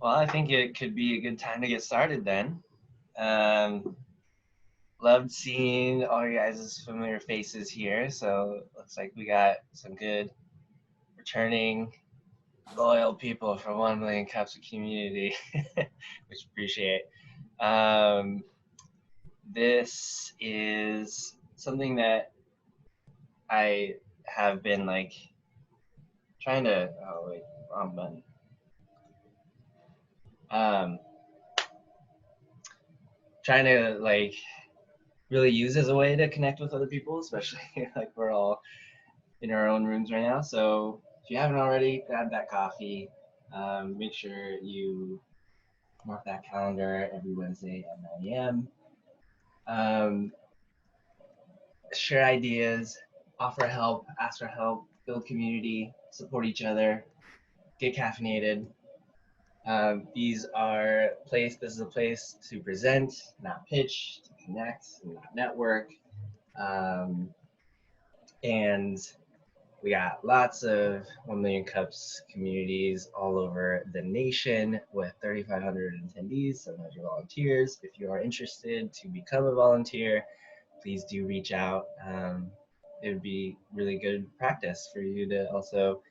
Well, I think it could be a good time to get started then. Um, Loved seeing all you guys' familiar faces here. So looks like we got some good returning loyal people from 1 million cups of community, which appreciate. Um, this is something that I have been like trying to. Oh wait, wrong button. Um, Trying to like really use as a way to connect with other people, especially like we're all in our own rooms right now. So if you haven't already, grab that coffee. Make sure you mark that calendar every Wednesday at 9 a.m. Um, Share ideas, offer help, ask for help, build community, support each other, get caffeinated. This is a place to present, not pitch, to connect, not network. Um, and we got lots of 1 million cups communities all over the nation with 3,500 attendees, 700 volunteers. If you are interested to become a volunteer, please do reach out. It would be really good practice for you to also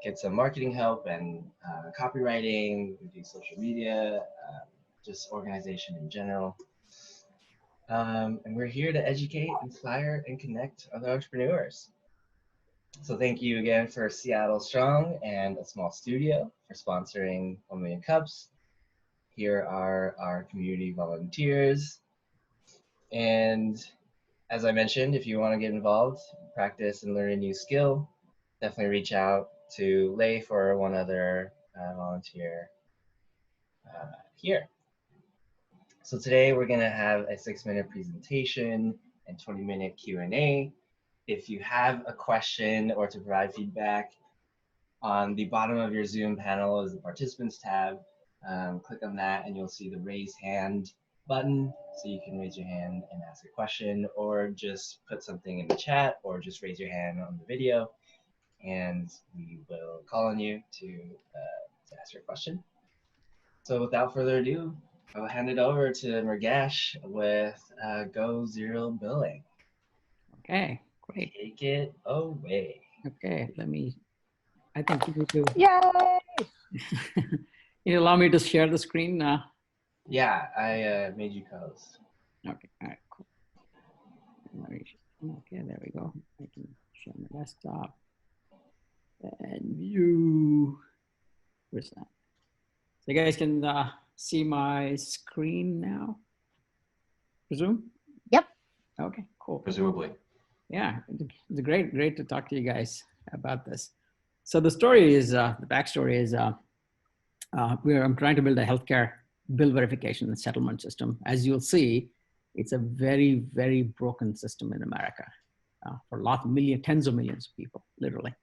get some marketing help and copywriting, do social media, just organization in general. And we're here to educate, inspire, and connect other entrepreneurs. So thank you again for Seattle Strong and A Small Studio for sponsoring 1 Million Cups. Here are our community volunteers. And as I mentioned, if you want to get involved, practice and learn a new skill, definitely reach out to Leif or one other volunteer here. So today we're going to have a 6-minute presentation and 20-minute Q&A. If you have a question or to provide feedback, on the bottom of your Zoom panel is the participants tab. Click on that and you'll see the raise hand button. So you can raise your hand and ask a question, or just put something in the chat, or just raise your hand on the video and we will call on you to ask your question. So without further ado, I'll hand it over to Murgesh with Go Zero Billing. Okay, great. Take it away. Okay, I think you need to. Yay! You allow me to share the screen? Yeah, I made you co-host. Okay, all right, cool. Okay, there we go. I can share my desktop and view. Where's that? So you guys can see my screen now, presume? Yep. Okay, cool. Presumably. Yeah, it's great to talk to you guys about this. So the story is, the backstory is, I'm trying to build a healthcare bill verification and settlement system. As you'll see, it's a very, very broken system in America for tens of millions of people, literally.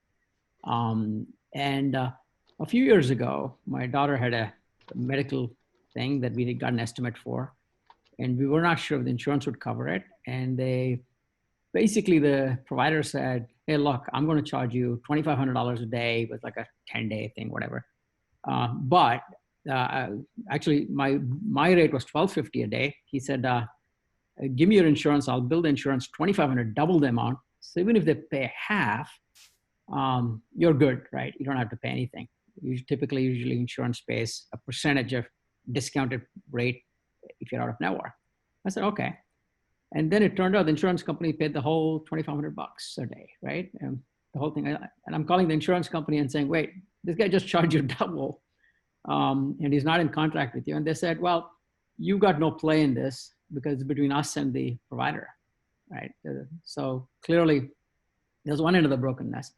A few years ago, my daughter had a medical thing that we had got an estimate for, and we were not sure if the insurance would cover it. And basically the provider said, hey, look, I'm going to charge you $2,500 a day with like a 10-day thing, whatever. Actually, my rate was $1,250 a day. He said, give me your insurance. I'll bill the insurance $2,500, double the amount. So even if they pay half, you're good, right? You don't have to pay anything. Usually insurance pays a percentage of discounted rate if you're out of network. I said, okay. And then it turned out the insurance company paid the whole $2,500 a day, right? And the whole thing. And I'm calling the insurance company and saying, wait, this guy just charged you double, and he's not in contract with you. And they said, well, you got no play in this because it's between us and the provider, right? So clearly, there's one end of the brokenness.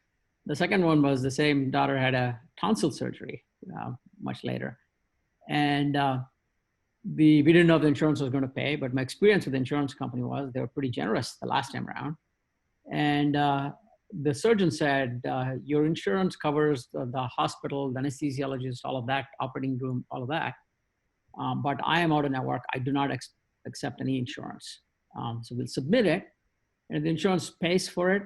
The second one was the same daughter had a tonsil surgery much later. And we didn't know if the insurance was going to pay, but my experience with the insurance company was they were pretty generous the last time around. And the surgeon said, your insurance covers the hospital, the anesthesiologist, all of that, operating room, all of that. But I am out of network. I do not accept any insurance. So we'll submit it. And if the insurance pays for it,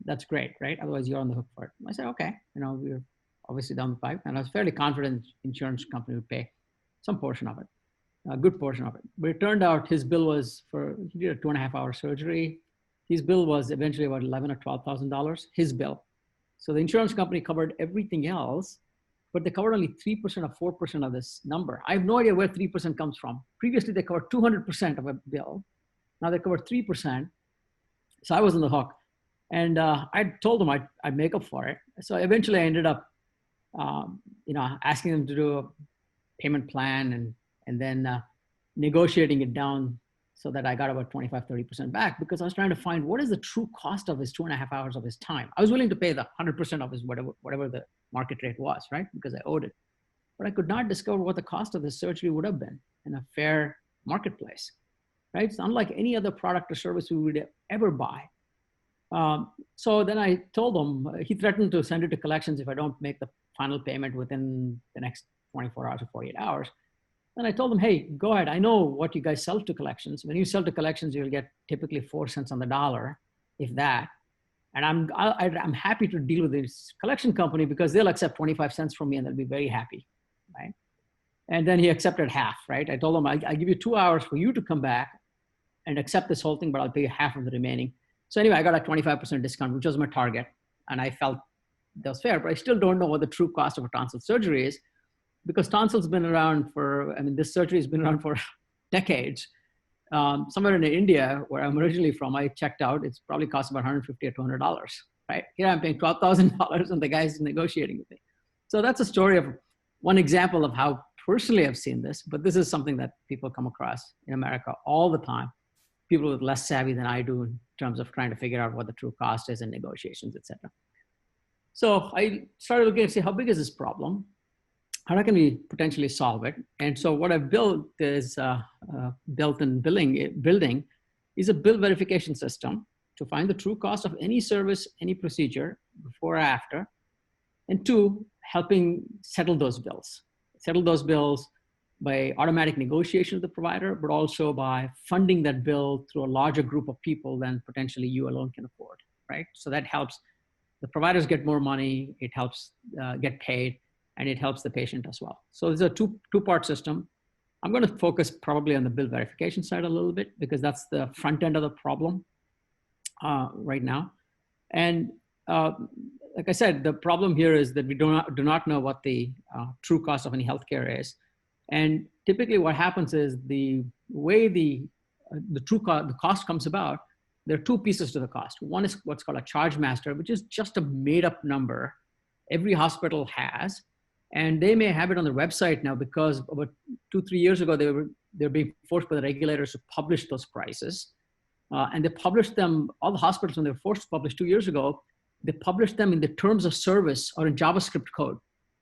that's great, right? Otherwise, you're on the hook for it. I said, okay, we're obviously down the pipe, and I was fairly confident the insurance company would pay some portion of it, a good portion of it. But it turned out his bill was he did a 2.5-hour surgery. His bill was eventually about $11,000 or $12,000, his bill. So the insurance company covered everything else, but they covered only 3% or 4% of this number. I have no idea where 3% comes from. Previously, they covered 200% of a bill. Now they covered 3%. So I was on the hook. And I told them I'd make up for it. So eventually I ended up, asking them to do a payment plan and then negotiating it down so that I got about 25-30% back, because I was trying to find what is the true cost of his 2.5 hours of his time. I was willing to pay the 100% of his whatever the market rate was, right? Because I owed it. But I could not discover what the cost of the surgery would have been in a fair marketplace, right? It's unlike any other product or service we would ever buy. So then I told him, he threatened to send it to collections if I don't make the final payment within the next 24 hours or 48 hours. Then I told him, hey, go ahead. I know what you guys sell to collections. When you sell to collections, you'll get typically 4 cents on the dollar, if that. And I'm happy to deal with this collection company because they'll accept 25 cents from me and they'll be very happy, right? And then he accepted half, right? I told him, I'll give you 2 hours for you to come back and accept this whole thing, but I'll pay you half of the remaining. So anyway, I got a 25% discount, which was my target. And I felt that was fair, but I still don't know what the true cost of a tonsil surgery is, because tonsil's been around this surgery has been around for decades. Somewhere in India, where I'm originally from, I checked out, it's probably cost about $150 or $200, right? Here I'm paying $12,000 and the guy's negotiating with me. So that's a story of one example of how personally I've seen this, but this is something that people come across in America all the time. People with less savvy than I do in terms of trying to figure out what the true cost is in negotiations, et cetera. So I started looking to see how big is this problem? How can we potentially solve it? And so what I've built is built-in building is a bill verification system to find the true cost of any service, any procedure before or after. And 2, helping settle those bills. Settle those bills by automatic negotiation with the provider, but also by funding that bill through a larger group of people than potentially you alone can afford, right? So that helps the providers get more money, it helps get paid, and it helps the patient as well. So it's a two-part system. I'm going to focus probably on the bill verification side a little bit because that's the front end of the problem right now. And like I said, the problem here is that we do not know what the true cost of any healthcare is. And typically what happens is the way the cost comes about, there are 2 pieces to the cost. One is what's called a charge master, which is just a made up number every hospital has. And they may have it on their website now because about 2-3 years ago, they were being forced by the regulators to publish those prices. And they published them, all the hospitals, when they were forced to publish 2 years ago, they published them in the terms of service or in JavaScript code,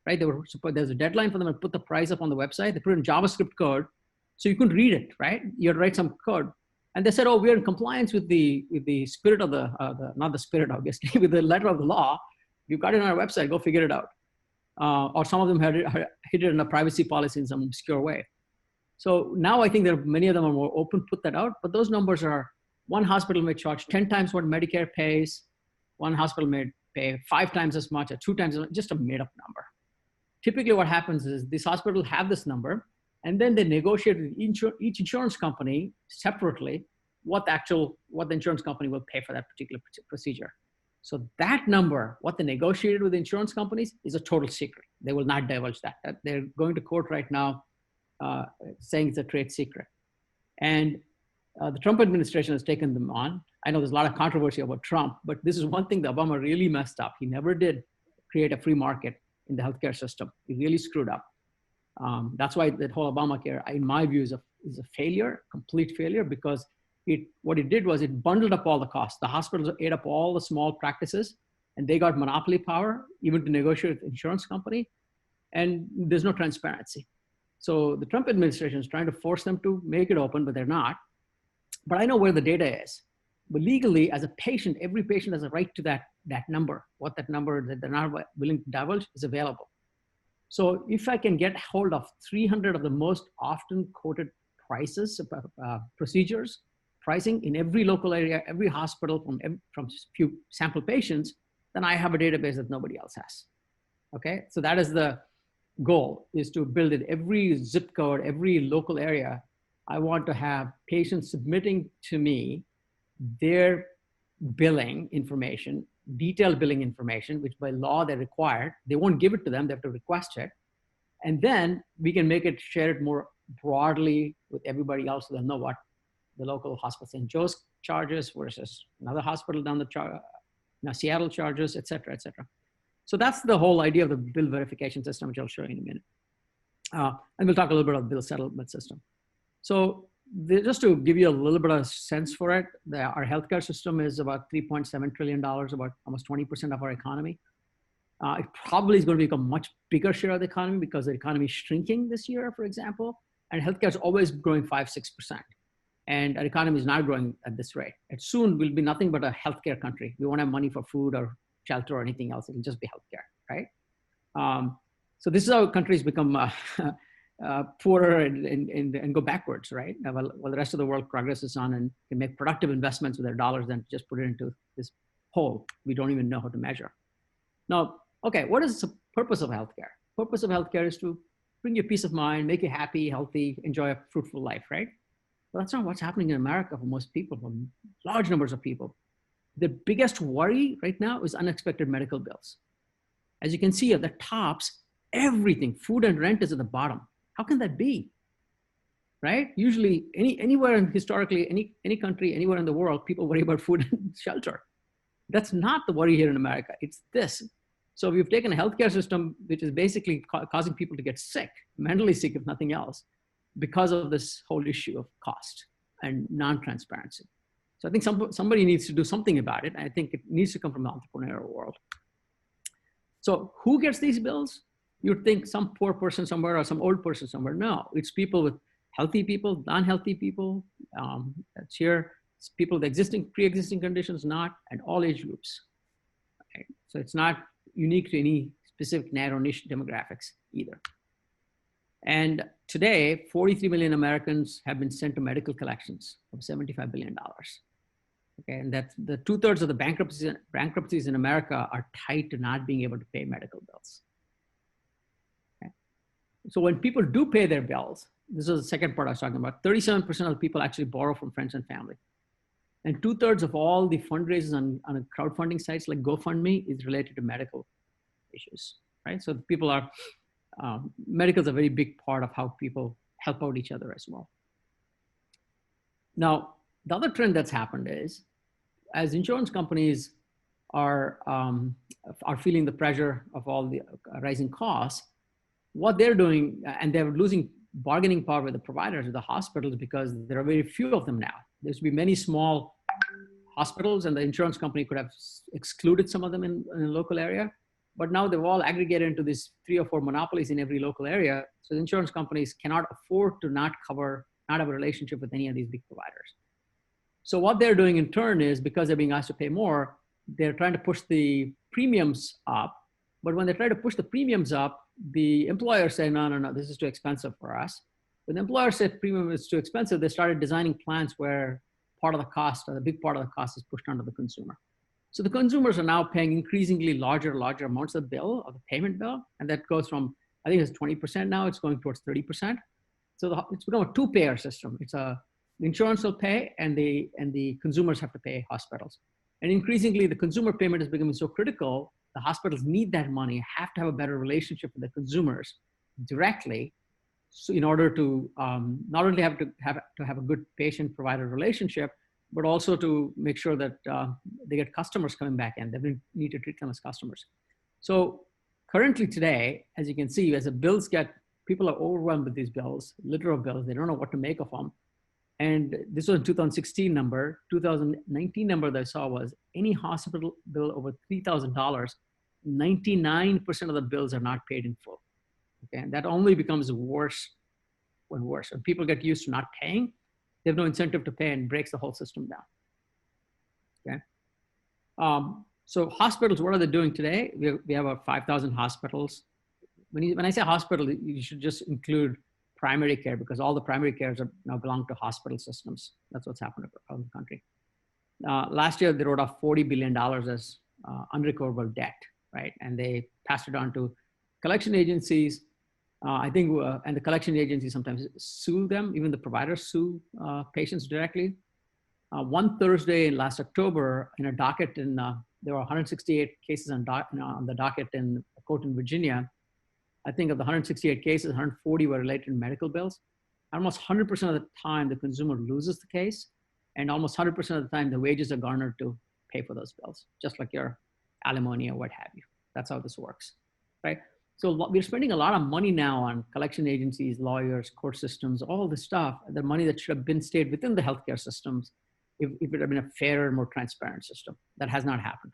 right? There's a deadline for them to put the price up on the website. They put it in JavaScript code so you couldn't read it, right? You had to write some code. And they said, oh, we're in compliance with the spirit of not the spirit, obviously, with the letter of the law. You've got it on our website, go figure it out. Or some of them had hid it in a privacy policy in some obscure way. So now I think that many of them are more open, put that out, but those numbers are, one hospital may charge 10 times what Medicare pays, one hospital may pay 5 times as much or 2 times as much, just a made up number. Typically what happens is this hospital have this number, and then they negotiate with each insurance company separately what the insurance company will pay for that particular procedure. So that number, what they negotiated with the insurance companies, is a total secret. They will not divulge that. They're going to court right now saying it's a trade secret. And the Trump administration has taken them on. I know there's a lot of controversy about Trump, but this is one thing that Obama really messed up. He never did create a free market in the healthcare system. He really screwed up. That's why that whole Obamacare, in my view, is a failure, complete failure, because what it did was it bundled up all the costs. The hospitals ate up all the small practices, and they got monopoly power, even to negotiate with the insurance company, and there's no transparency. So the Trump administration is trying to force them to make it open, but they're not. But I know where the data is. But legally, as a patient, every patient has a right to that number. What that number that they're not willing to divulge is available. So if I can get hold of 300 of the most often quoted prices, procedures, pricing in every local area, every hospital from few sample patients, then I have a database that nobody else has. Okay, so that is the goal, is to build in every zip code, every local area. I want to have patients submitting to me their billing information, detailed billing information, which by law they're required. They won't give it to them, they have to request it. And then we can make it, share it more broadly with everybody else so they'll know what the local hospital St. Joe's charges versus another hospital down the Seattle charges, et cetera, et cetera. So that's the whole idea of the bill verification system, which I'll show you in a minute. And we'll talk a little bit about the bill settlement system. So just to give you a little bit of sense for it, our healthcare system is about $3.7 trillion, about almost 20% of our economy. It probably is going to become a much bigger share of the economy because the economy is shrinking this year, for example, and healthcare is always growing 5-6%. And our economy is not growing at this rate. It soon will be nothing but a healthcare country. We won't have money for food or shelter or anything else. It'll just be healthcare, right? So this is how countries become poorer and go backwards, right? While the rest of the world progresses on and can make productive investments with their dollars than just put it into this hole we don't even know how to measure. Now, okay, what is the purpose of healthcare? Purpose of healthcare is to bring you peace of mind, make you happy, healthy, enjoy a fruitful life, right? But that's not what's happening in America for most people, for large numbers of people. The biggest worry right now is unexpected medical bills. As you can see at the tops, everything, food and rent is at the bottom. How can that be? Right? Usually anywhere historically, any country, anywhere in the world, people worry about food and shelter. That's not the worry here in America. It's this. So we've taken a healthcare system, which is basically causing people to get sick, mentally sick if nothing else, because of this whole issue of cost and non-transparency. So I think somebody needs to do something about it. I think it needs to come from the entrepreneurial world. So who gets these bills? You'd think some poor person somewhere or some old person somewhere. No, it's people with healthy people, non-healthy people. That's here. It's people with pre-existing conditions, not, and all age groups. Okay? So it's not unique to any specific narrow niche demographics either. And today, 43 million Americans have been sent to medical collections of $75 billion. Okay, and that's the 2/3 of the bankruptcies in America are tied to not being able to pay medical bills. Okay. So when people do pay their bills, this is the second part I was talking about, 37% of people actually borrow from friends and family. And 2/3 of all the fundraisers on crowdfunding sites like GoFundMe is related to medical issues, right? So people are, medical is a very big part of how people help out each other as well. Now, the other trend that's happened is, as insurance companies are feeling the pressure of all the rising costs, what they're doing, and they're losing bargaining power with the providers, with the hospitals, because there are very few of them now. There used to be many small hospitals, and the insurance company could have excluded some of them in a local area. But now they've all aggregated into these 3 or 4 monopolies in every local area. So the insurance companies cannot afford to not have a relationship with any of these big providers. So what they're doing in turn is, because they're being asked to pay more, they're trying to push the premiums up. But when they try to push the premiums up, the employers say, no, this is too expensive for us. When the employer said premium is too expensive, they started designing plans where part of the cost, or the big part of the cost, is pushed onto the consumer. So the consumers are now paying increasingly larger amounts of the payment bill. And that goes from, I think it's 20% now, it's going towards 30%. So it's become a two-payer system. The insurance will pay, and the consumers have to pay hospitals. And increasingly, the consumer payment is becoming so critical, the hospitals need that money, have to have a better relationship with the consumers directly, so in order to not only have a good patient-provider relationship, but also to make sure that they get customers coming back in. They need to treat them as customers. So currently today, as you can see, as the bills people are overwhelmed with these bills, literal bills. They don't know what to make of them. And this was a 2016 number. 2019 number that I saw was any hospital bill over $3,000, 99% of the bills are not paid in full. Okay, and that only becomes worse when worse. When people get used to not paying, they have no incentive to pay, and breaks the whole system down. Okay. So hospitals, what are they doing today? We have about 5,000 hospitals. When I say hospital, you should just include primary care, because all the primary cares now belong to hospital systems. That's what's happened around the country. Last year, they wrote off $40 billion as unrecoverable debt, right? And they passed it on to collection agencies, I think, and the collection agencies sometimes sue them, even the providers sue patients directly. One Thursday last October, in a docket there were 168 cases on the docket in a court in Virginia. I think of the 168 cases, 140 were related to medical bills. Almost 100% of the time, the consumer loses the case, and almost 100% of the time, the wages are garnered to pay for those bills, just like your alimony or what have you. That's how this works, right? So we're spending a lot of money now on collection agencies, lawyers, court systems, all this stuff, the money that should have been stayed within the healthcare systems if it had been a fairer, more transparent system. That has not happened,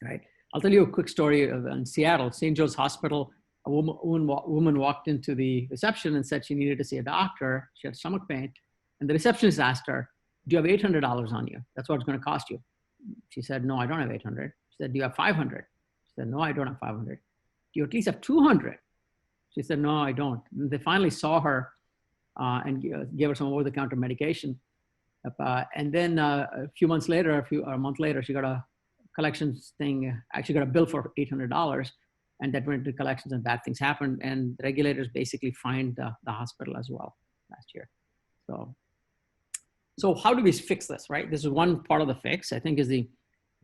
right? I'll tell you a quick story in Seattle, St. Joe's Hospital. A woman walked into the reception and said she needed to see a doctor. She had stomach pain. And the receptionist asked her, do you have $800 on you? That's what it's going to cost you. She said, no, I don't have 800. She said, do you have 500? She said, no, I don't have 500. Do you at least have 200? She said, no, I don't. And they finally saw her and gave her some over-the-counter medication. And then a few months later, a month later, she got a collections thing, actually got a bill for $800. And that went to collections and bad things happened. And the regulators basically fined the hospital as well last year. So how do we fix this, right? This is one part of the fix, I think, is the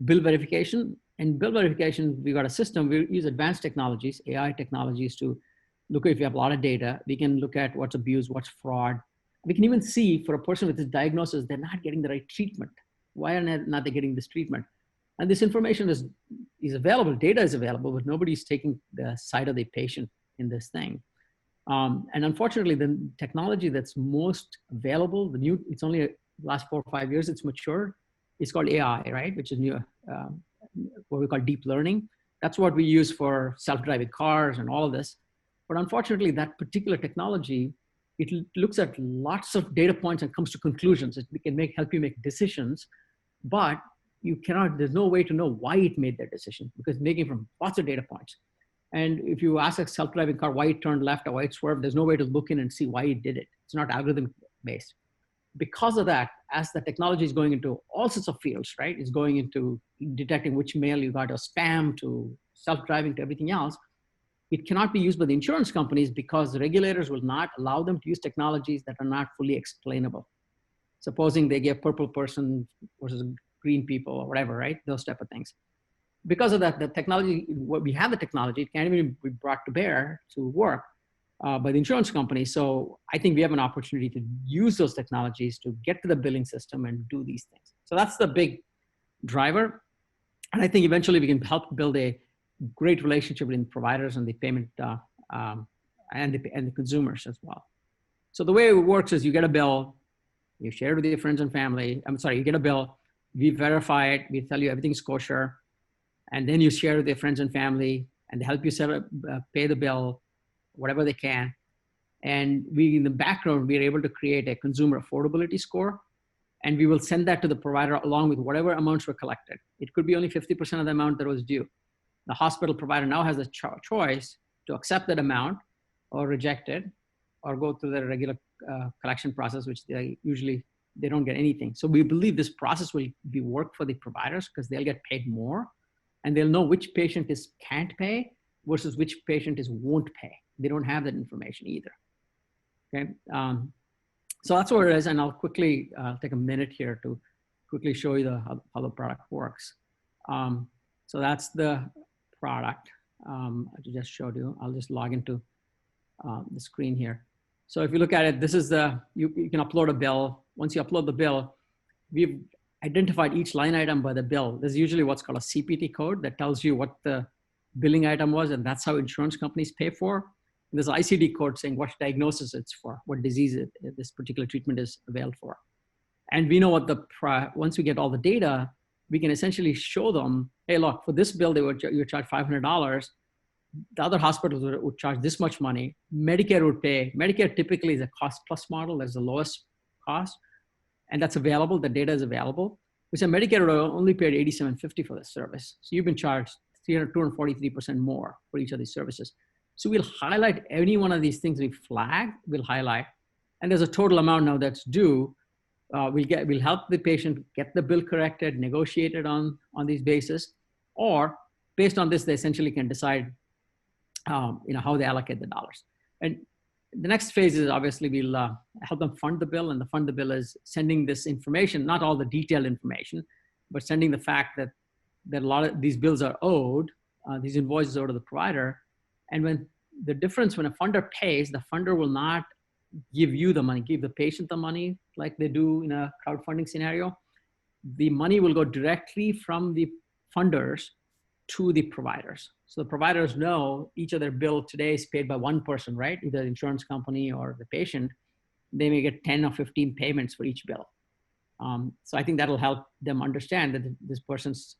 bill verification. And bill verification, we got a system, we use advanced technologies, AI technologies to look at if you have a lot of data. We can look at what's abuse, what's fraud. We can even see for a person with this diagnosis, they're not getting the right treatment. Why are not they getting this treatment? And this information is available, data is available, but nobody's taking the side of the patient in this thing. And unfortunately, the technology that's most available, it's only last 4 or 5 years, it's matured. It's called AI, right? Which is new, what we call deep learning. That's what we use for self-driving cars and all of this. But unfortunately, that particular technology, it looks at lots of data points and comes to conclusions. It can help you make decisions, but there's no way to know why it made that decision because it's making from lots of data points. And if you ask a self-driving car why it turned left or why it swerved, there's no way to look in and see why it did it. It's not algorithm based. Because of that, as the technology is going into all sorts of fields, right? It's going into detecting which mail you got or spam to self-driving to everything else. It cannot be used by the insurance companies because the regulators will not allow them to use technologies that are not fully explainable. Supposing they give purple person versus green people or whatever, right? Those type of things. Because of that, the technology, we have the technology, it can't even be brought to bear to work by the insurance company. So I think we have an opportunity to use those technologies to get to the billing system and do these things. So that's the big driver. And I think eventually we can help build a great relationship between providers and the payment and the consumers as well. So the way it works is you get a bill, you share it with your friends and family. You get a bill, we verify it, we tell you everything's kosher, and then you share it with your friends and family and they help you pay the bill, whatever they can. And we, in the background, we're able to create a consumer affordability score, and we will send that to the provider along with whatever amounts were collected. It could be only 50% of the amount that was due. The hospital provider now has a choice to accept that amount or reject it or go through the regular collection process, which they don't get anything. So we believe this process will be work for the providers because they'll get paid more and they'll know which patient can't pay versus which patient won't pay. They don't have that information either. Okay, so that's what it is, and I'll quickly take a minute here to quickly show you how the product works. So that's the product I just showed you. I'll just log into the screen here. So if you look at it, this is you can upload a bill. Once you upload the bill, we've identified each line item by the bill. There's usually what's called a CPT code that tells you what the billing item was, and that's how insurance companies pay for. And there's an ICD code saying what diagnosis it's for, what disease this particular treatment is availed for. And we know what once we get all the data, we can essentially show them, hey, look, for this bill, you would charge $500. The other hospitals would charge this much money. Medicare would pay. Medicare typically is a cost plus model. That's the lowest cost. And that's available. The data is available. We said Medicare would only pay $87.50 for this service. So you've been charged 243% more for each of these services. So we'll highlight any one of these things we flag, we'll highlight. And there's a total amount now that's due. We'll help the patient get the bill corrected, negotiated on these basis, or based on this, they essentially can decide how they allocate the dollars. And the next phase is obviously we'll help them fund the bill, and the fund the bill is sending this information, not all the detailed information, but sending the fact that a lot of these bills are owed, these invoices owed to the provider. And when the difference, when a funder pays, the funder will not give you the money, give the patient the money like they do in a crowdfunding scenario. The money will go directly from the funders to the providers. So the providers know each of their bill today is paid by one person, right? Either the insurance company or the patient. They may get 10 or 15 payments for each bill. So I think that'll help them understand that this person's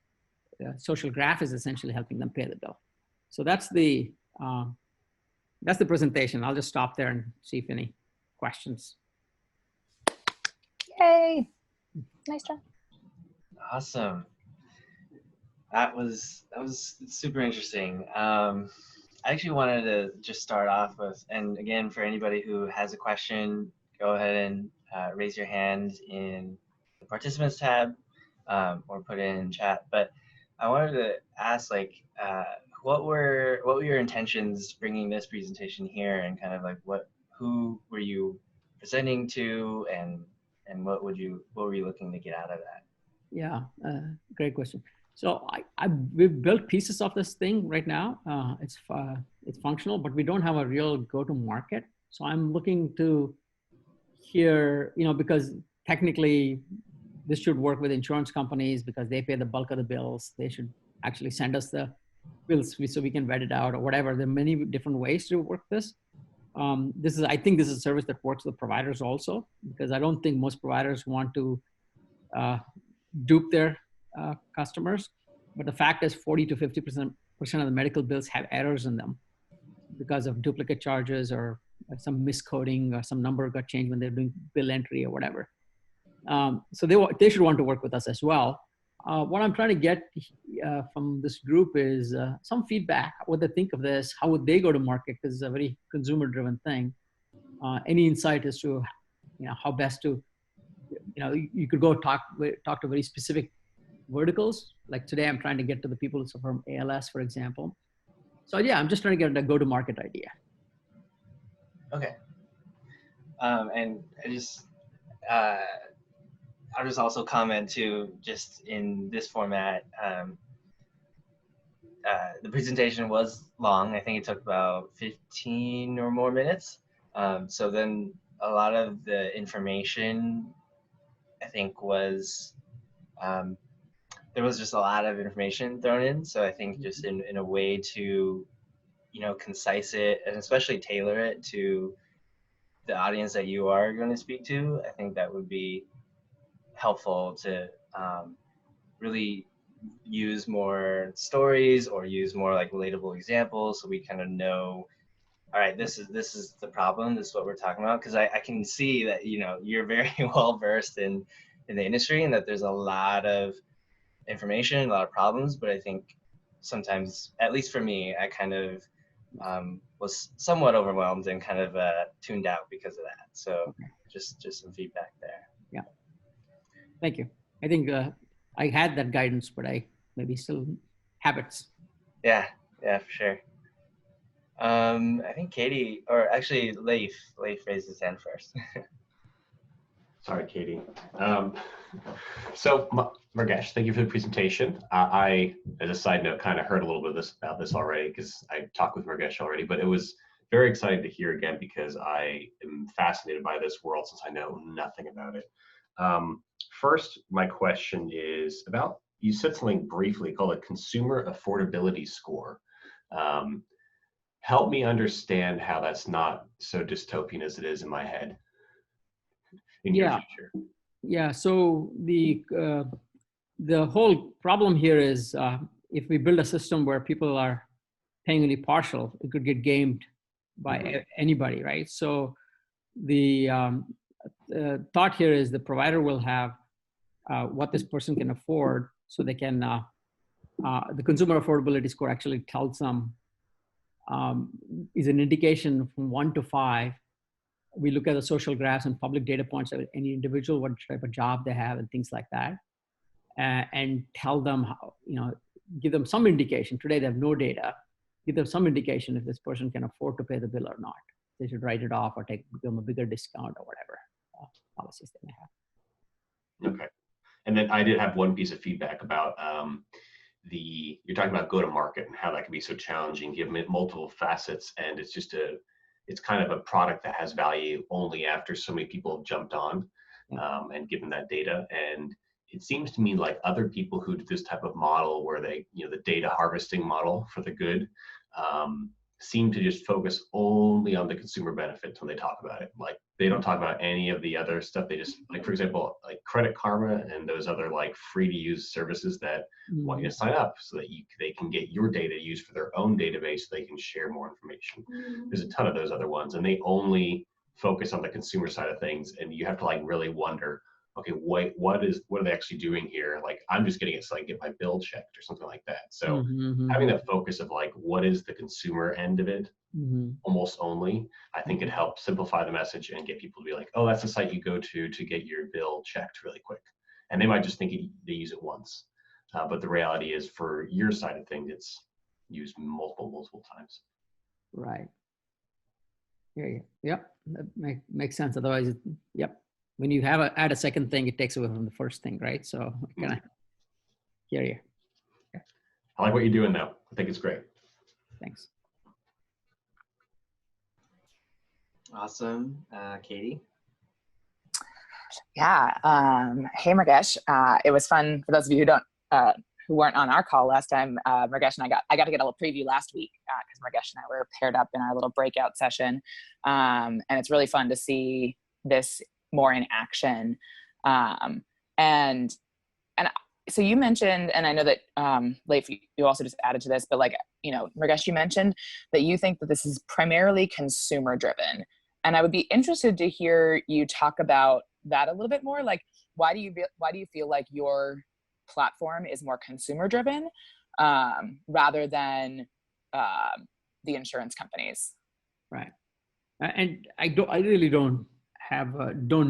social graph is essentially helping them pay the bill. So that's the presentation. I'll just stop there and see if any questions. Yay! Nice job. Awesome. That was super interesting. I actually wanted to just start off with, and again, for anybody who has a question, go ahead and raise your hand in the participants tab or put it in chat. But I wanted to ask, like, what were your intentions bringing this presentation here, and kind of like who were you presenting to, and what were you looking to get out of that? Yeah, great question. So we've built pieces of this thing right now. It's functional, but we don't have a real go-to-market. So I'm looking to hear, because technically this should work with insurance companies because they pay the bulk of the bills. They should actually send us the bills so we can vet it out or whatever. There are many different ways to work this. I think this is a service that works with providers also, because I don't think most providers want to dupe their customers. But the fact is 40 to 50% of the medical bills have errors in them because of duplicate charges or some miscoding or some number got changed when they're doing bill entry or whatever. So they should want to work with us as well. What I'm trying to get from this group is some feedback, what they think of this, how would they go to market, because it's a very consumer-driven thing. Any insight as to, how best to, you could go talk to very specific verticals. Like today, I'm trying to get to the people from ALS, for example. So yeah, I'm just trying to get a go-to-market idea. Okay. And I'll just also comment too, just in this format, the presentation was long. I think it took about 15 or more minutes. So then a lot of the information, I think, was, there was just a lot of information thrown in. So I think just in a way to, concise it and especially tailor it to the audience that you are going to speak to, I think that would be helpful to really use more stories or use more like relatable examples, so we kind of know, all right, this is the problem, this is what we're talking about. Because I can see that you're very well versed in the industry, and that there's a lot of information, a lot of problems, but I think sometimes, at least for me, I kind of was somewhat overwhelmed and kind of tuned out because of that. So just some feedback there. Yeah. Thank you. I think I had that guidance, but I maybe still habits. Yeah, for sure. I think Katie, or actually Leif raised his hand first. Sorry, Katie. So Murgesh, thank you for the presentation. I, as a side note, kind of heard a little bit about this already because I talked with Murgesh already, but it was very exciting to hear again because I am fascinated by this world since I know nothing about it. First, my question is about, you said something briefly called a consumer affordability score. Help me understand how that's not so dystopian as it is in my head. In your future. Yeah. So the whole problem here is if we build a system where people are paying only partial, it could get gamed by anybody, right? So the thought here is the provider will have what this person can afford, so they can. The consumer affordability score actually tells them is an indication from 1 to 5. We look at the social graphs and public data points of any individual, what type of job they have and things like that, and tell them how, give them some indication. Today they have no data, give them some indication if this person can afford to pay the bill or not. They should write it off or give them a bigger discount or whatever policies they may have. Okay. And then I did have one piece of feedback about you're talking about go-to-market and how that can be so challenging given it multiple facets, and it's kind of a product that has value only after so many people have jumped on and given that data. And it seems to me like other people who do this type of model where they, the data harvesting model for the good, seem to just focus only on the consumer benefits when they talk about it. Like they don't talk about any of the other stuff. They just, like, for example, like Credit Karma and those other like free to use services that want you to sign up so that they can get your data used for their own database so they can share more information. There's a ton of those other ones, and they only focus on the consumer side of things, and you have to like really wonder, okay, what are they actually doing here? Like, I'm just getting it so I can get my bill checked or something like that. So having that focus of like, what is the consumer end of it almost only, I think it helps simplify the message and get people to be like, oh, that's the site you go to get your bill checked really quick. And they might just think they use it once. But the reality is for your side of things, used multiple times. Right. Yeah. Yep. That makes sense. Otherwise, yep. When you add a second thing, it takes away from the first thing, right? So I kind of hear you. Yeah. I like what you're doing though. I think it's great. Thanks. Awesome. Katie? Yeah. Hey, Murgesh. It was fun for those of you who weren't on our call last time. Murgesh and I got to get a little preview last week because Murgesh and I were paired up in our little breakout session. And it's really fun to see this more in action. And so you mentioned, and I know that Leif, you also just added to this, but like, Murgesh, you mentioned that you think that this is primarily consumer driven. And I would be interested to hear you talk about that a little bit more. Like, why do you feel like your platform is more consumer driven rather than the insurance companies? Right. And I really don't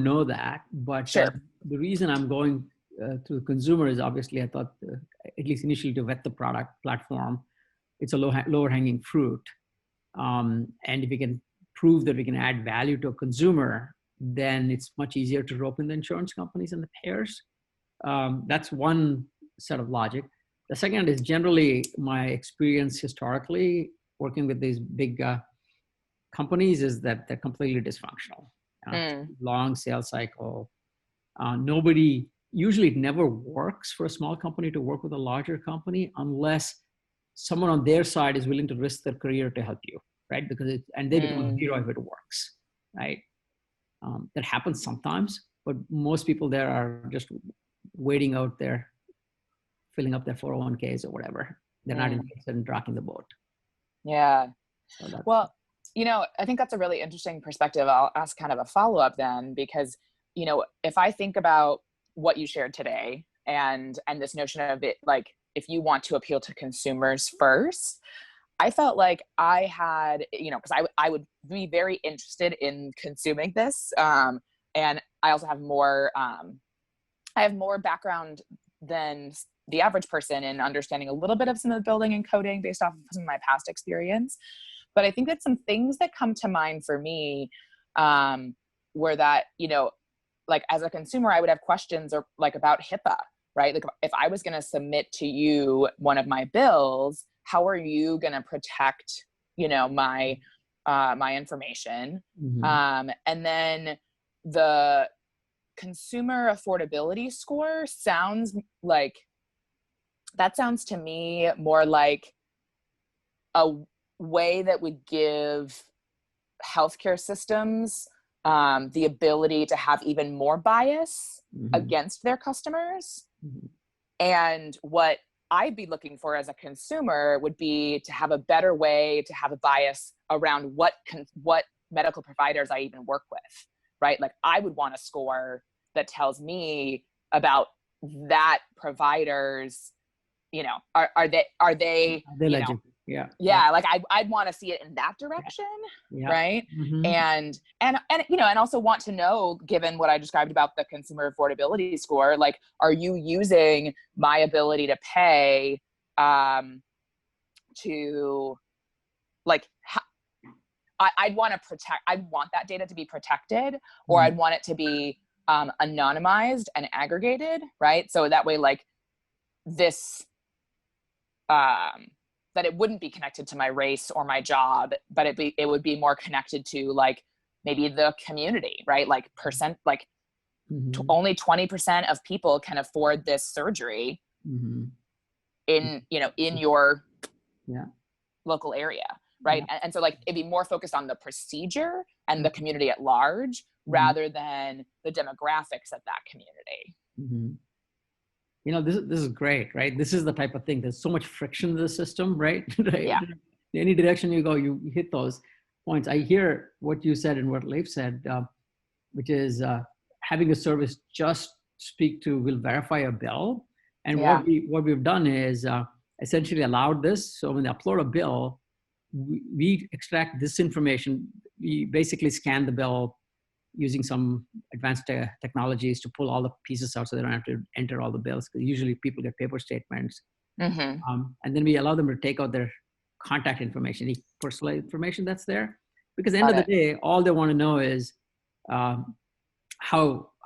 know that, but sure. The reason I'm going to consumer is obviously I thought at least initially to vet the product platform, it's a lower hanging fruit. And if we can prove that we can add value to a consumer, then it's much easier to rope in the insurance companies and the payers. That's one set of logic. The second is generally my experience historically working with these big companies is that they're completely dysfunctional. Long sales cycle. Usually it never works for a small company to work with a larger company unless someone on their side is willing to risk their career to help you, right? Because they become a hero if it works, right? That happens sometimes, but most people there are just waiting out there, filling up their 401ks or whatever. They're not interested in rocking the boat. Yeah. So well, I think that's a really interesting perspective. I'll ask kind of a follow-up then, because, if I think about what you shared today and this notion of it, like, if you want to appeal to consumers first, I felt like I had, because I would be very interested in consuming this. And I also have more background than the average person in understanding a little bit of some of the building and coding based off of some of my past experience. But I think that some things that come to mind for me were that, like as a consumer, I would have questions or like about HIPAA, right? Like if I was going to submit to you one of my bills, how are you going to protect, my information? And then the consumer affordability score sounds to me more like a way that would give healthcare systems the ability to have even more bias against their customers. And what I'd be looking for as a consumer would be to have a better way to have a bias around what medical providers I even work with, right? Like I would want a score that tells me about that provider's, are they legit? Yeah. Like I'd want to see it in that direction. Yeah. Right. And also want to know, given what I described about the consumer affordability score, like, are you using my ability to pay, to like I'd want that data to be protected, or I'd want it to be anonymized and aggregated, right? So that way, like this, that it wouldn't be connected to my race or my job, but it would be more connected to like maybe the community, right? Like only 20% of people can afford this surgery in your local area. Right. Yeah. And so like, it'd be more focused on the procedure and the community at large rather than the demographics of that community. You know, this is great, right? This is the type of thing. There's so much friction in the system, right? Right? Yeah. Any direction you go, you hit those points. I hear what you said and what Leif said, which is having a service just speak to, will verify a bill. And what we've done is essentially allowed this. So when they upload a bill, we extract this information. We basically scan the bill using some advanced technologies to pull all the pieces out so they don't have to enter all the bills, because usually people get paper statements. And then we allow them to take out their contact information, any personal information that's there. Because at the end of the day, all they want to know is how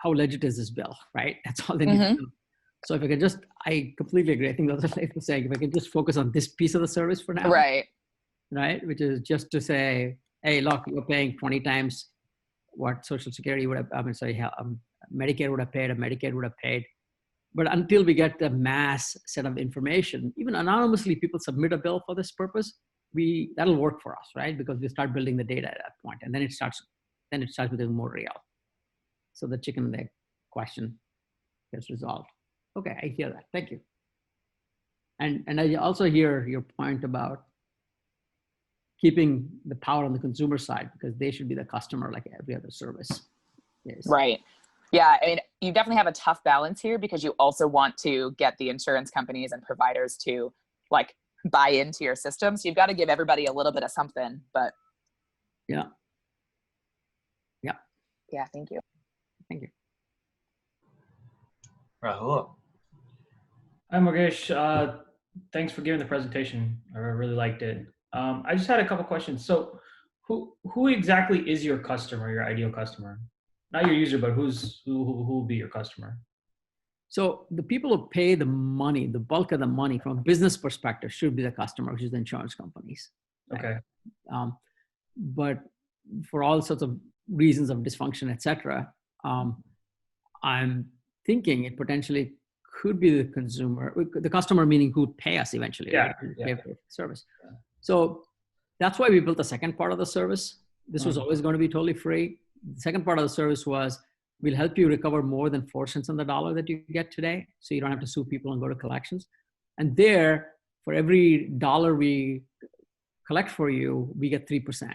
legit is this bill, right? That's all they need to know. So if I can I completely agree. I think that's what Leif was saying. If I can just focus on this piece of the service for now. Right, which is just to say, hey, look, you're paying 20 times what Social Security would have, Medicare would have paid, or Medicaid would have paid. But until we get the mass set of information, even anonymously, people submit a bill for this purpose, that'll work for us, right? Because we start building the data at that point, and then it starts becoming more real. So the chicken and egg question gets resolved. Okay, I hear that. Thank you. And I also hear your point about keeping the power on the consumer side, because they should be the customer like every other service is. Right. Yeah. I mean, you definitely have a tough balance here, because you also want to get the insurance companies and providers to like buy into your system. So you've got to give everybody a little bit of something, but. Yeah. Thank you. Thank you. Rahul. Hi, Murgesh. Thanks for giving the presentation. I really liked it. I just had a couple questions. So who exactly is your customer, your ideal customer? Not your user, but who will be your customer? So the people who pay the money, the bulk of the money from a business perspective should be the customer, which is the insurance companies. Right? Okay. But for all sorts of reasons of dysfunction, et cetera, I'm thinking it potentially could be the consumer, the customer meaning who would pay us eventually, right? Pay for the service. Yeah. So that's why we built the second part of the service. This was always going to be totally free. The second part of the service was, we'll help you recover more than 4 cents on the dollar that you get today, so you don't have to sue people and go to collections. And there, for every dollar we collect for you, we get 3%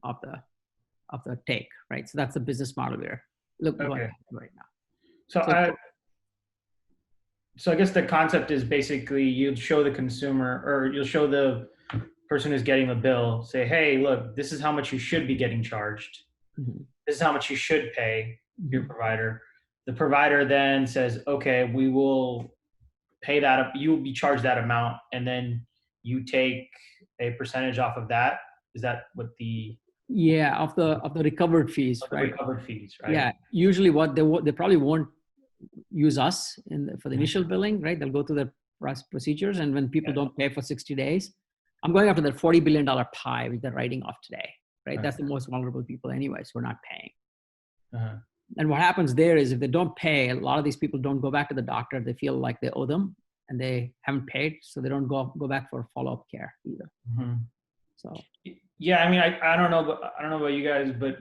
of the take, right? So that's the business model we're looking at right now. So I guess the concept is basically you'd show the consumer, or you'll show the person who's getting the bill, say, hey, look, this is how much you should be getting charged. This is how much you should pay your provider. The provider then says, okay, we will pay that up. You will be charged that amount, and then you take a percentage off of that. Is that what the? Yeah, of the recovered fees, right? Recovered fees, right? Yeah, usually what they probably won't use us for the initial billing, right? They'll go through the procedures, and when people don't pay for 60 days, I'm going after that $40 billion pie which they're writing off today, right? That's the most vulnerable people anyway, so we're not paying. And what happens there is, if they don't pay, a lot of these people don't go back to the doctor. They feel like they owe them, and they haven't paid, so they don't go back for follow-up care either. So yeah, I mean, I don't know, but I don't know about you guys, but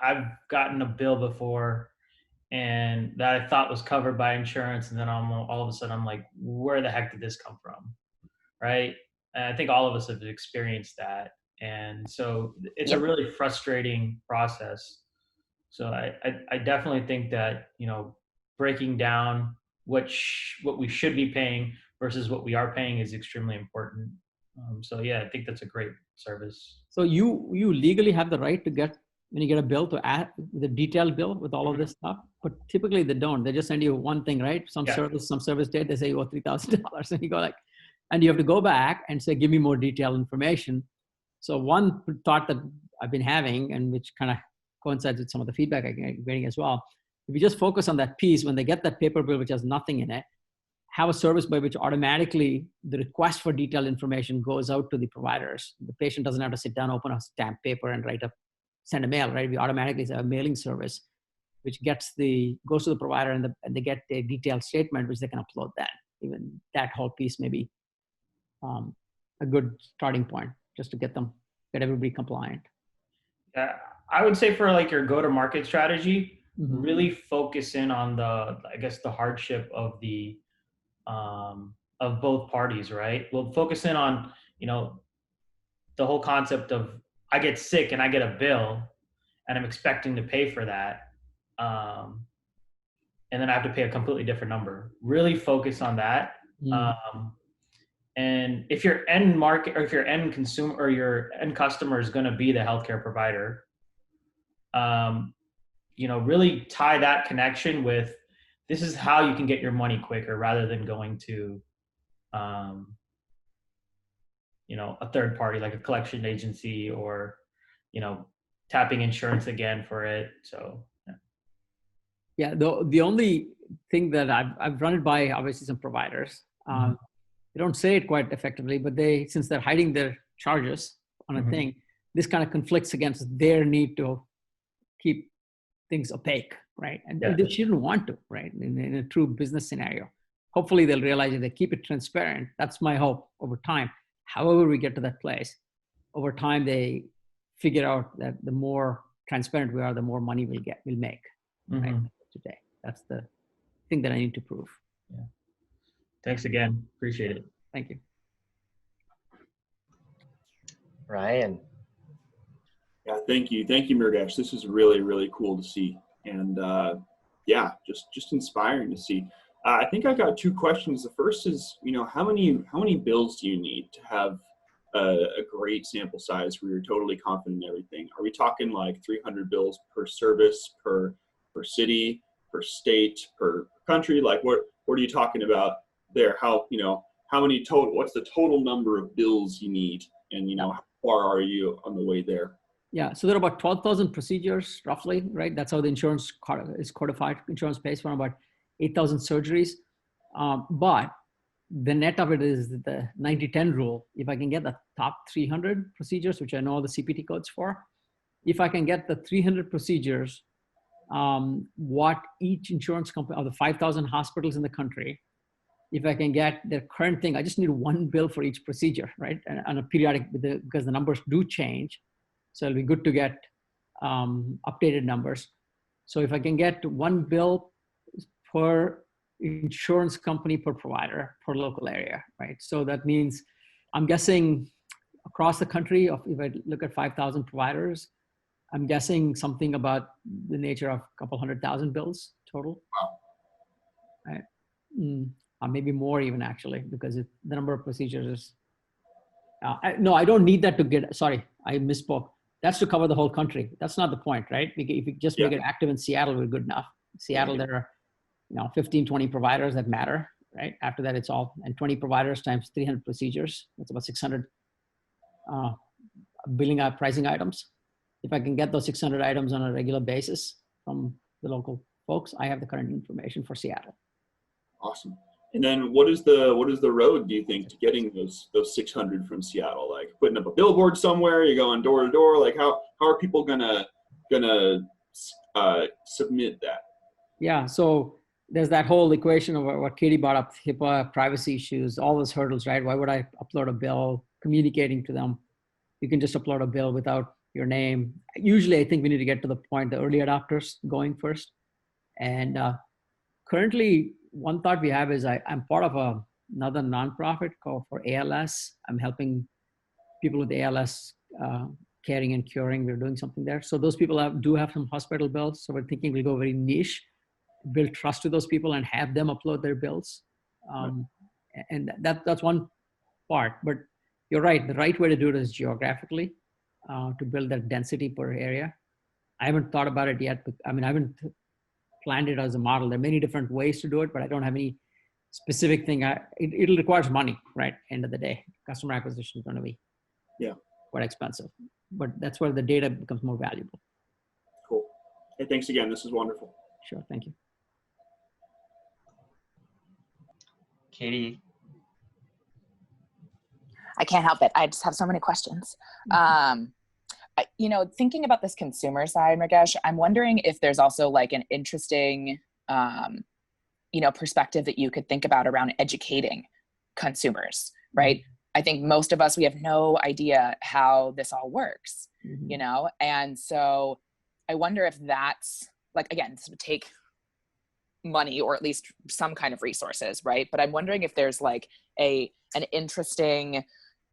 I've gotten a bill before, and that I thought was covered by insurance, and then all of a sudden I'm like, where the heck did this come from, right? And I think all of us have experienced that, and so it's a really frustrating process. So I definitely think that, breaking down what we should be paying versus what we are paying is extremely important. So yeah, I think that's a great service. So you legally have the right to get, when you get a bill, to add the detailed bill with all of this stuff, but typically they don't. They just send you one thing, right? Some service date, they say you owe $3,000, and you go like, and you have to go back and say, give me more detailed information. So one thought that I've been having, and which kind of coincides with some of the feedback I'm getting as well, if you just focus on that piece, when they get that paper bill which has nothing in it, have a service by which automatically the request for detailed information goes out to the providers. The patient doesn't have to sit down, open a stamp paper and send a mail, right? We automatically have a mailing service, which goes to the provider and they get a detailed statement, which they can upload that. Even that whole piece may be a good starting point just to get everybody compliant. Yeah, I would say for like your go-to-market strategy, really focus in on the hardship of of both parties, right? We'll focus in on, the whole concept of I get sick and I get a bill and I'm expecting to pay for that. And then I have to pay a completely different number. Really focus on that. And if your end market, or if your end consumer or your end customer is going to be the healthcare provider, really tie that connection with, this is how you can get your money quicker, rather than going to, a third party like a collection agency, or, tapping insurance again for it. So, yeah. The only thing that I've run it by, obviously, some providers. They don't say it quite effectively, but since they're hiding their charges on a thing, this kind of conflicts against their need to keep things opaque, right? And they shouldn't want to, right? In a true business scenario. Hopefully they'll realize if they keep it transparent, that's my hope over time. However we get to that place, over time they figure out that the more transparent we are, the more money we'll make. Right? Today. That's the thing that I need to prove. Yeah. Thanks again. Appreciate it. Thank you. Ryan. Yeah, thank you. Thank you, Murgesh. This is really, really cool to see. And just inspiring to see. I think I've got two questions. The first is, how many bills do you need to have a great sample size where you're totally confident in everything? Are we talking like 300 bills per service, per city, per state, per country? Like what are you talking about there? How many total, what's the total number of bills you need? And, how far are you on the way there? Yeah, so there are about 12,000 procedures roughly, right? That's how the insurance is codified. Insurance pays for about 8,000 surgeries. But the net of it is the 90-10 rule. If I can get the top 300 procedures, which I know the CPT codes for, if I can get the 300 procedures, what each insurance company, of the 5,000 hospitals in the country, if I can get their current thing, I just need one bill for each procedure, right? And on a periodic, because the numbers do change. So it'll be good to get updated numbers. So if I can get one bill per insurance company per provider per local area, right? So that means I'm guessing across the country, if I look at 5,000 providers, I'm guessing something about the nature of a couple 100,000 bills total. Wow. Right? Maybe more even actually, because the number of procedures is, no, I don't need that to get, sorry, I misspoke. That's to cover the whole country. That's not the point, right? If you just make it active in Seattle, we're good enough. Seattle, there are 15, 20 providers that matter, right? After that, it's all, and 20 providers times 300 procedures. That's about 600 pricing items. If I can get those 600 items on a regular basis from the local folks, I have the current information for Seattle. Awesome. And then what is the road, do you think, to getting those 600 from Seattle? Like putting up a billboard somewhere, you're going door to door, like how are people gonna submit that? Yeah, so there's that whole equation of what Katie brought up, HIPAA, privacy issues, all those hurdles, right? Why would I upload a bill, communicating to them? You can just upload a bill without your name. Usually I think we need to get to the point, the early adopters going first. And currently, one thought we have is I'm part of another nonprofit called for ALS. I'm helping people with ALS, caring and curing. We're doing something there. So those people do have some hospital bills. So we're thinking we'll go very niche, build trust with those people and have them upload their bills. And that's one part. But you're right. The right way to do it is geographically, to build that density per area. I haven't thought about it yet. But, I haven't planned it as a model. There are many different ways to do it, but I don't have any specific thing. It requires money, right? End of the day, customer acquisition is going to be. Yeah. quite expensive. But that's where the data becomes more valuable. Cool. Hey, thanks again. This is wonderful. Sure, thank you. Katie. I can't help it. I just have so many questions. You know, thinking about this consumer side, Murgesh, I'm wondering if there's also like an interesting, you know, perspective that you could think about around educating consumers, right? I think most of us, we have no idea how this all works, you know? And so I wonder if that's like, again, this would take money or at least some kind of resources, right? But I'm wondering if there's like an interesting,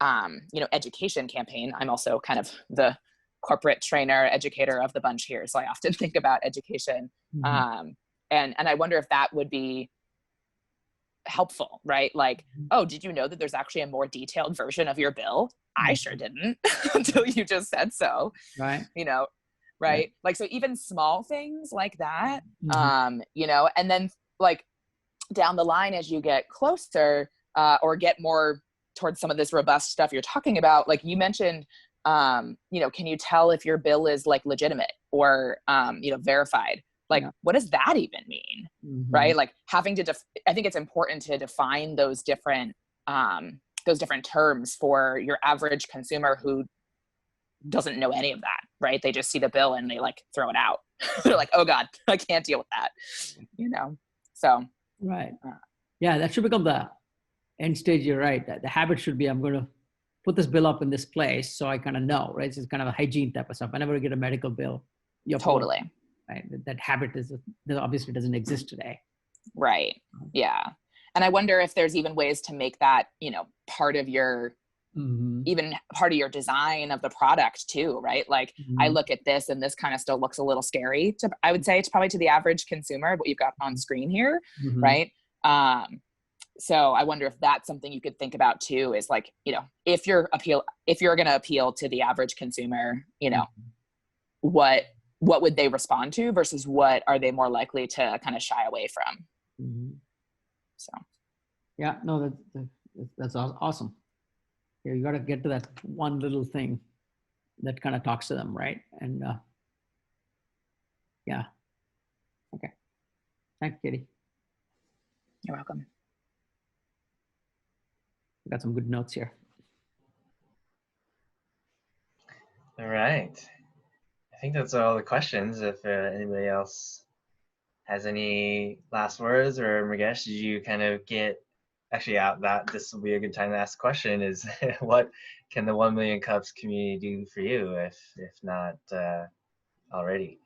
you know, education campaign. I'm also kind of the corporate trainer, educator of the bunch here. So I often think about education. And I wonder if that would be helpful, right? Like, oh, did you know that there's actually a more detailed version of your bill? I sure didn't until you just said so, right? You know, right? Like, so even small things like that, you know, and then like down the line, as you get closer or get more towards some of this robust stuff you're talking about, like you mentioned, you know, can you tell if your bill is like legitimate or, you know, verified? Like, what does that even mean? Right? Like having to, I think it's important to define those different terms for your average consumer who doesn't know any of that, right? They just see the bill and they like throw it out. They're like, oh God, I can't deal with that, you know? So. Right. Yeah, that should become the end stage. You're right. The habit should be, I'm going to put this bill up in this place so I kind of know, right? It's kind of a hygiene type of stuff. Whenever I get a medical bill, totally. Right? That habit obviously doesn't exist today. Right. Yeah. And I wonder if there's even ways to make that, you know, part of your, even part of your design of the product too, right? Like I look at this and this kind of still looks a little scary to, I would say it's probably to the average consumer, what you've got on screen here. Right. So I wonder if that's something you could think about too, is like, you know, if you're going to appeal to the average consumer, you know, what would they respond to versus what are they more likely to kind of shy away from? So. Yeah, no, that's awesome. Yeah, you got to get to that one little thing that kind of talks to them, right? And yeah. Okay. Thanks, Katie. You're welcome. Got some good notes here. All right. I think that's all the questions. If anybody else has any last words, or Murgesh, did you kind of get actually out that this will be a good time to ask the question is what can the 1 Million Cups community do for you if not already?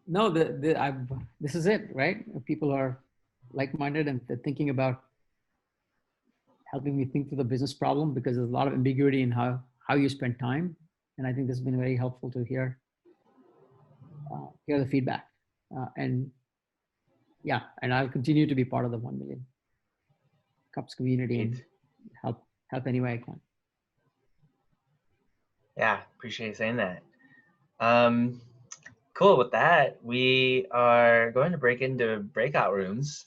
No, this is it, right? People are like-minded and they're thinking about helping me think through the business problem, because there's a lot of ambiguity in how you spend time. And I think this has been very helpful to hear the feedback. And yeah, and I'll continue to be part of the 1 Million Cups community and help any way I can. Yeah, appreciate you saying that. Cool. With that, we are going to break into breakout rooms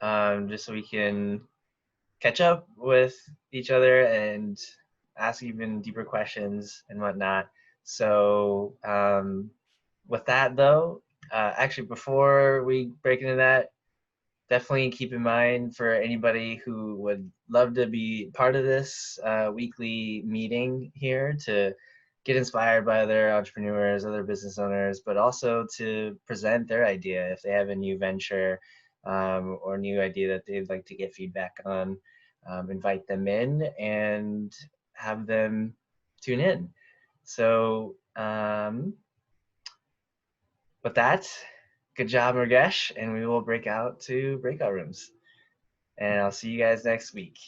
just so we can catch up with each other and ask even deeper questions and whatnot. So with that though, actually before we break into that, definitely keep in mind for anybody who would love to be part of this weekly meeting here to get inspired by other entrepreneurs, other business owners, but also to present their idea if they have a new venture or new idea that they'd like to get feedback on. Invite them in and have them tune in. So with that, good job, Murgesh, and we will break out to breakout rooms. And I'll see you guys next week.